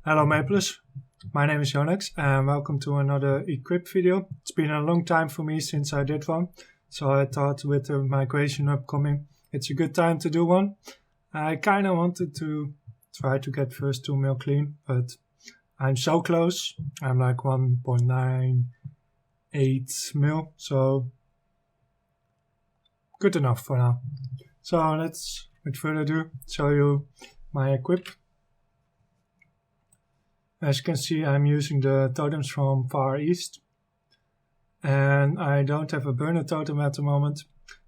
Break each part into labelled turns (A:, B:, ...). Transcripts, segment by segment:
A: Hello Maplers, my name is Yonaku and welcome to another equip video. It's been a long time for me since I did one, so I thought with the migration upcoming, it's a good time to do one. I kinda wanted to try to get first 2 mil clean, but I'm so close. I'm like 1.98 mil, so good enough for now. So let's, without further ado, show you my equip. As you can see, I'm using the totems from Far East, and I don't have a burner totem at the moment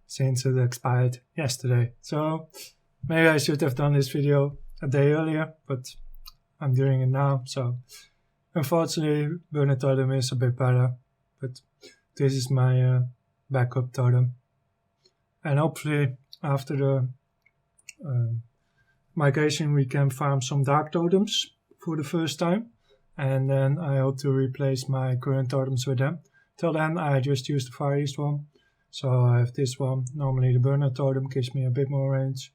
A: since it expired yesterday. So maybe I should have done this video a day earlier, but I'm doing it now. So unfortunately, burner totem is a bit better, but this is my backup totem. And hopefully after the migration we can farm some dark totems for the first time, and then I hope to replace my current totems with them. Till then I just use the Far East one, so I have this one. Normally the burner totem gives me a bit more range.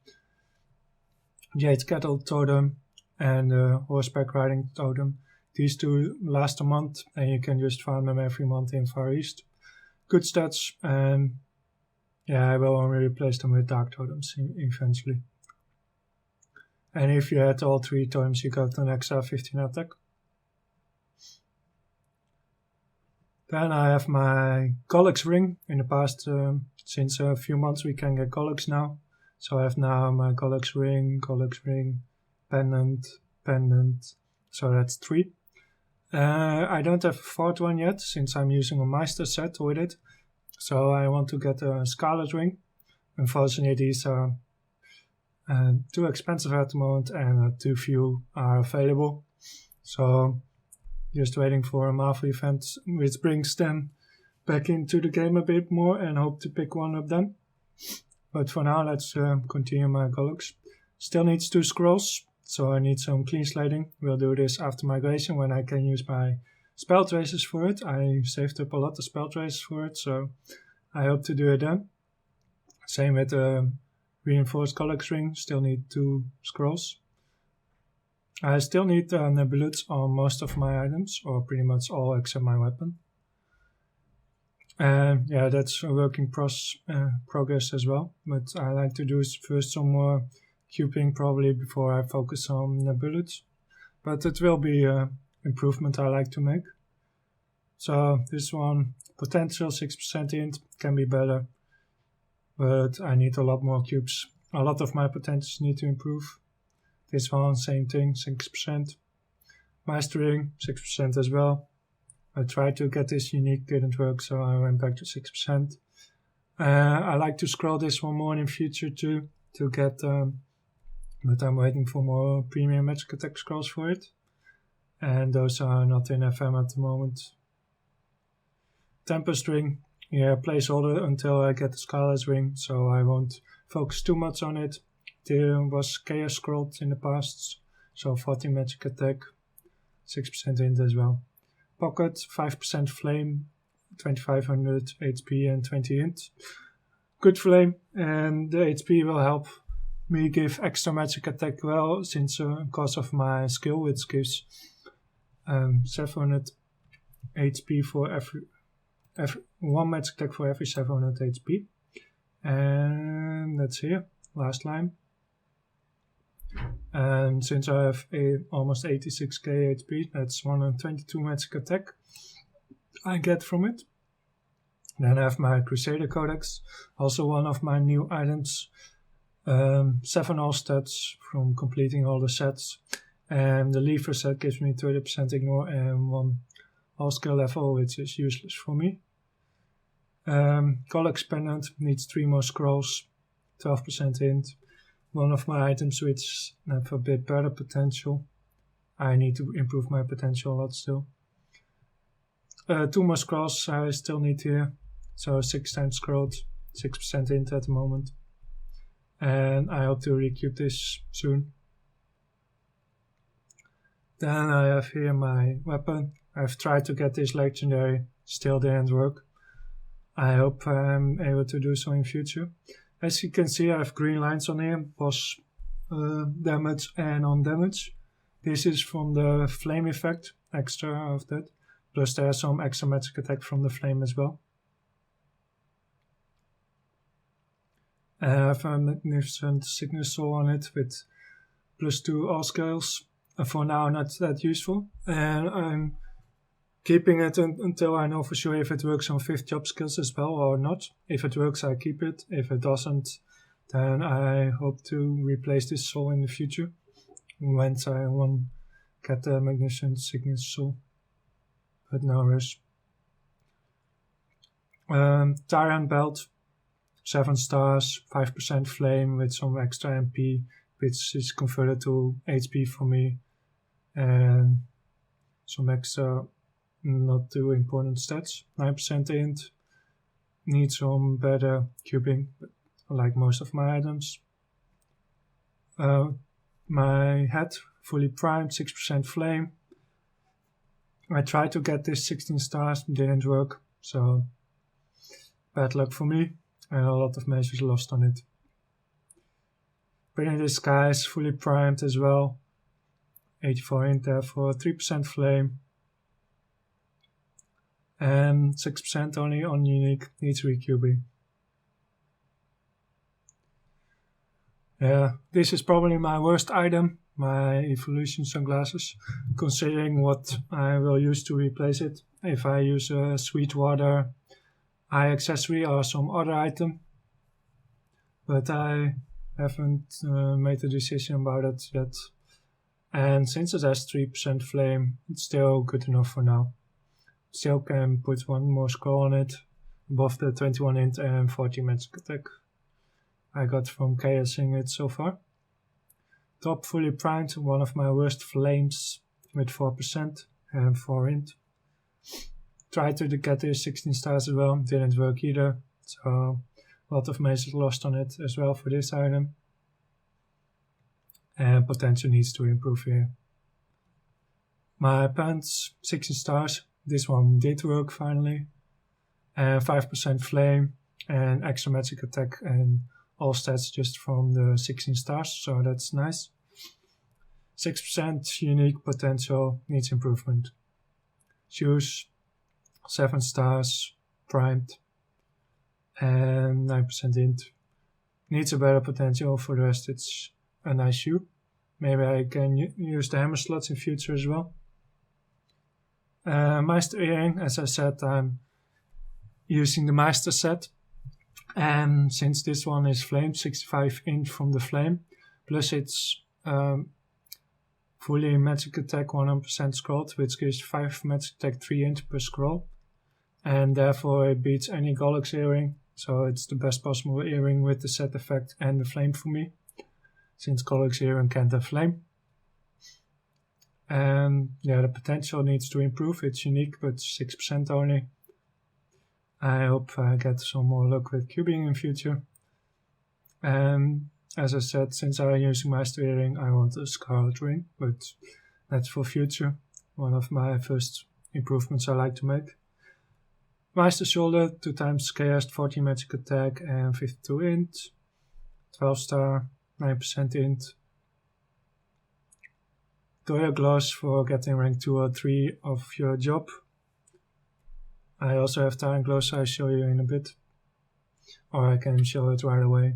A: Jade Cattle totem and the horseback riding totem, these two last a month and you can just farm them every month in Far East. Good stats, and yeah, I will only replace them with dark totems eventually. And if you add all 3 totems, you got an extra 15 attack. Then I have my Collex ring. In the past, since a few months we can get Collex now. So I have now my Collex ring, pendant. So that's 3. I don't have a 4th one yet, since I'm using a Meister set with it. So I want to get a Scarlet ring. Unfortunately, these are too expensive at the moment and too few are available, so just waiting for a Marvel event which brings them back into the game a bit more, and hope to pick one of them. But for now let's continue my Collex. Still needs 2 scrolls, so I need some clean slating. We'll do this after migration when I can use my spell traces for it. I saved up a lot of spell traces for it, so I hope to do it then. Same with Reinforced Collex ring, still need 2 scrolls. I still need nebulets on most of my items, or pretty much all except my weapon. And yeah, that's a work in progress as well, but I like to do first some more cubing probably before I focus on nebulets. But it will be an improvement I like to make. So this one, potential 6% int, can be better. But I need a lot more cubes. A lot of my potentials need to improve. This one, same thing, 6%. Maplestory Ring, 6% as well. I tried to get this unique, didn't work, so I went back to 6%. I like to scroll this one more in future too, to get, but I'm waiting for more premium magic attack scrolls for it. And those are not in FM at the moment. Tempest Ring. Yeah, placeholder until I get the Scarlet ring, so I won't focus too much on it. There was Chaos scrolled in the past, so 40 magic attack, 6% int as well. Pocket, 5% flame, 2500 HP and 20 int. Good flame, and the HP will help me give extra magic attack well, since because of my skill, which gives 700 HP for every 1 magic attack for every 700 HP. And that's here, last line. And since I have almost 86k HP, that's 122 magic attack I get from it. Then I have my Crusader Codex, also one of my new items. 7 all stats from completing all the sets. And the lever set gives me 30% ignore and 1 all skill level, which is useless for me. Collex pendant needs 3 more scrolls, 12% int. One of my items which have a bit better potential. I need to improve my potential a lot still. 2 more scrolls I still need here, so 6 times scrolled, 6% int at the moment. And I hope to recube this soon. Then I have here my weapon. I've tried to get this legendary, still didn't work. I hope I'm able to do so in future. As you can see, I have green lines on here, boss damage and on damage. This is from the flame effect, extra of that. Plus there's some extra magic attack from the flame as well. I have a magnificent sickness soul on it with +2 all skills. For now not that useful. And I'm keeping it until I know for sure if it works on 5th job skills as well or not. If it works, I keep it. If it doesn't, then I hope to replace this soul in the future once I want to get the magnificent sickness soul. But no rush. Tyrant belt, 7 stars, 5% flame with some extra MP, which is converted to HP for me, and some extra not too important stats. 9% int, need some better cubing, like most of my items. My head, fully primed, 6% flame. I tried to get this 16 stars, didn't work, so bad luck for me, and a lot of measures lost on it. Brilliant Disguise, fully primed as well. 84 int there for 3% flame. And 6% only on unique, needs recubing. Yeah, this is probably my worst item, my evolution sunglasses, considering what I will use to replace it. If I use a Sweetwater eye accessory or some other item. But I haven't made a decision about it yet. And since it has 3% flame, it's still good enough for now. Still can put one more scroll on it, above the 21 int and 40 magic attack I got from chaosing it so far. Top fully primed, one of my worst flames with 4% and 4 int. Tried to get this 16 stars as well, didn't work either, so a lot of measures lost on it as well for this item. And potential needs to improve here. My pants, 16 stars, this one did work finally. And 5% flame and extra magic attack and all stats just from the 16 stars, so that's nice. 6% unique potential, needs improvement. Shoes, 7 stars, primed, and 9% int. Needs a better potential, for the rest it's a nice shoe. Maybe I can use the hammer slots in future as well. Meister earring, as I said, I'm using the Meister set. And since this one is flame, 65 int from the flame, plus it's fully magic attack 100% scrolled, which gives 5 magic attack 3 int per scroll. And therefore it beats any Gollux earring, so it's the best possible earring with the set effect and the flame for me, since Gollux earring can't have flame. And yeah, the potential needs to improve, it's unique but 6% only. I hope I get some more luck with cubing in future. And as I said, since I'm using Meister earring, I want a Scarlet ring, but that's for future. One of my first improvements I like to make. Meister shoulder, 2 times chaos, 40 magic attack and 52 int. 12 star, 9% int. Doya gloves for getting rank 2 or 3 of your job. I also have Tyrant gloves, I'll show you in a bit. Or I can show it right away.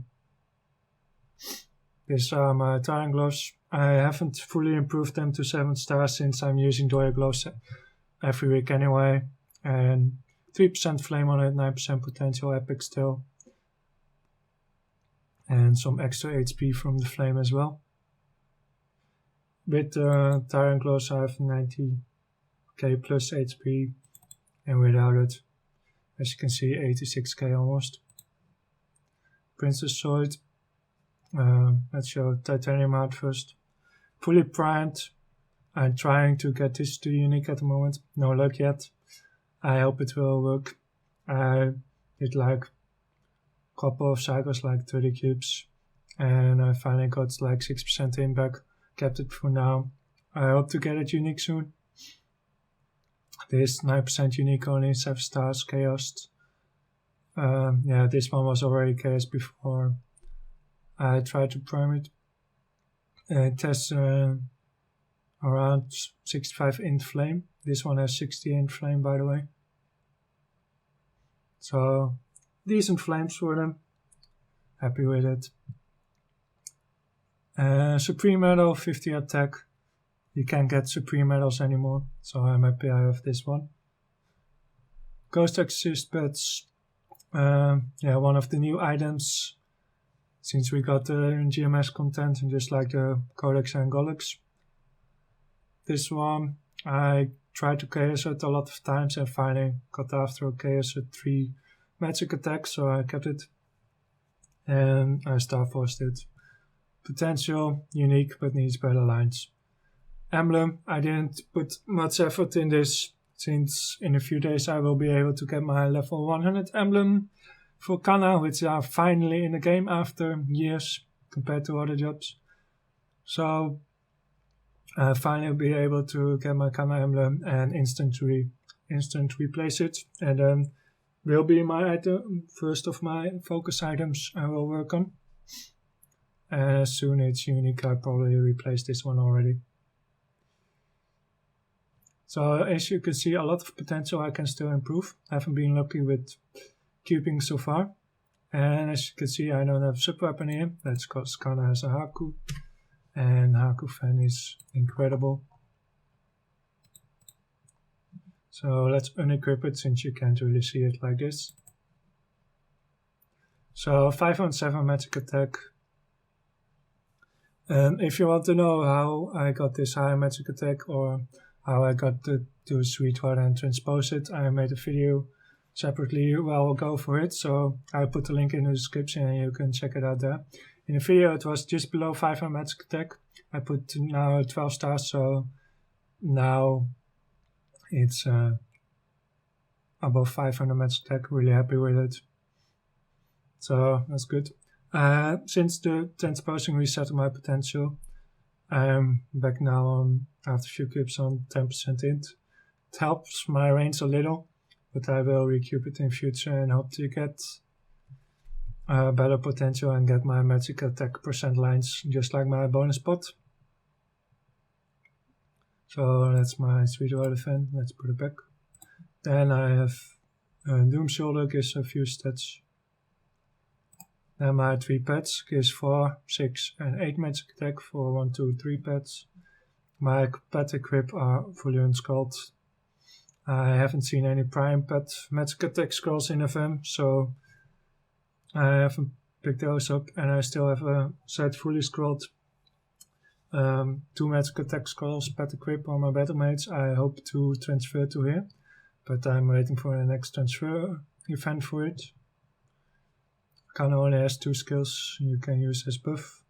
A: These are my Tyrant gloves. I haven't fully improved them to 7 stars since I'm using Doya gloves every week anyway. And 3% flame on it, 9% potential epic still. And some extra HP from the flame as well. With Tyrant gloves I have 90k plus HP. And without it, as you can see, 86k almost. Princess Sword. Let's show Titanium out first. Fully primed. I'm trying to get this to unique at the moment. No luck yet. I hope it will work. I did like a couple of cycles, like 30 cubes. And I finally got like 6% in back. Kept it for now. I hope to get it unique soon. This 9% unique only, 7 stars, chaos. Yeah, this one was already chaos before I tried to prime it. It has around 65 int flame. This one has 60 int flame, by the way. So decent flames for them. Happy with it. Supreme medal, 50 attack. You can't get supreme medals anymore, so I'm happy I have this one. Ghost Exorcist Beds. One of the new items since we got the GMS content and just like the Codex and Golux. This one I tried to chaos it a lot of times and finally got after a chaos at 3 magic attacks, so I kept it. And I Star Forced it. Potential, unique, but needs better lines. Emblem, I didn't put much effort in this, since in a few days I will be able to get my level 100 emblem for Kanna, which are finally in the game after years compared to other jobs. So I finally be able to get my Kanna emblem and instant replace it, and then will be my item, first of my focus items I will work on. And as soon as it's unique, I probably replace this one already. So as you can see, a lot of potential I can still improve. I haven't been lucky with cubing so far. And as you can see, I don't have sub-weapon here. That's because Kanna has a Haku. And Haku fan is incredible. So let's unequip it since you can't really see it like this. So 517 magic attack. If you want to know how I got this high magic attack or how I got to Sweetwater and transpose it, I made a video separately a while ago for it, so I put the link in the description and you can check it out there. In the video it was just below 500 magic attack. I put now 12 stars, so now it's above 500 magic attack. Really happy with it. So that's good. Since the transposing reset my potential, I'm back now on, after a few cubes, on 10% int. It helps my range a little, but I will recoup it in future and hope to get better potential and get my magic attack percent lines just like my bonus pot. So that's my Sweetwater fan. Let's put it back. Then I have Doom Shoulder, gives a few stats. Then my 3 pets gives 4, 6 and 8 magic attack for 1, 2, 3 pets. My pet equip are fully unscrolled. I haven't seen any prime pet magic attack scrolls in FM, so I haven't picked those up, and I still have a set fully scrolled 2 magic attack scrolls pet equip on my battle mates. I hope to transfer to here, but I'm waiting for the next transfer event for it. Kanna only has 2 skills you can use as buff.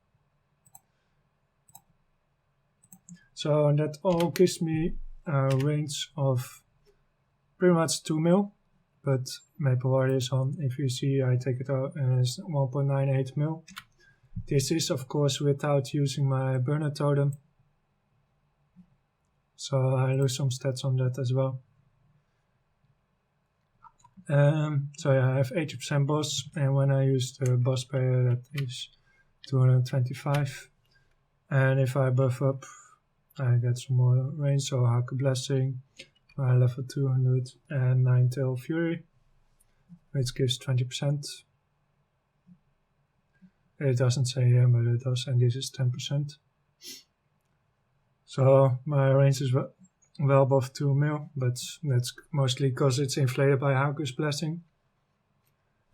A: So that all gives me a range of pretty much 2 mil, but Maple Warrior is on. If you see, I take it out and it's 1.98 mil. This is of course without using my burner totem, so I lose some stats on that as well. So yeah, I have 80% boss, and when I use the boss player, that is 225. And if I buff up, I get some more range, so Haku Blessing, my level 200, and Nine-Tail Fury, which gives 20%. It doesn't say here, but it does, and this is 10%. So my range is well above 2 mil, but that's mostly because it's inflated by Haku's Blessing.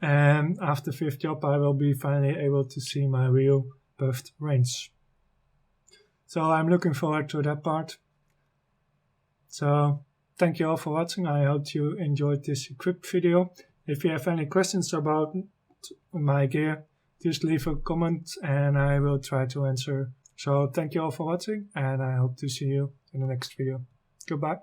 A: And after 5th job I will be finally able to see my real buffed range. So I'm looking forward to that part. So thank you all for watching. I hope you enjoyed this equip video. If you have any questions about my gear, just leave a comment and I will try to answer. So thank you all for watching, and I hope to see you in the next video. Goodbye.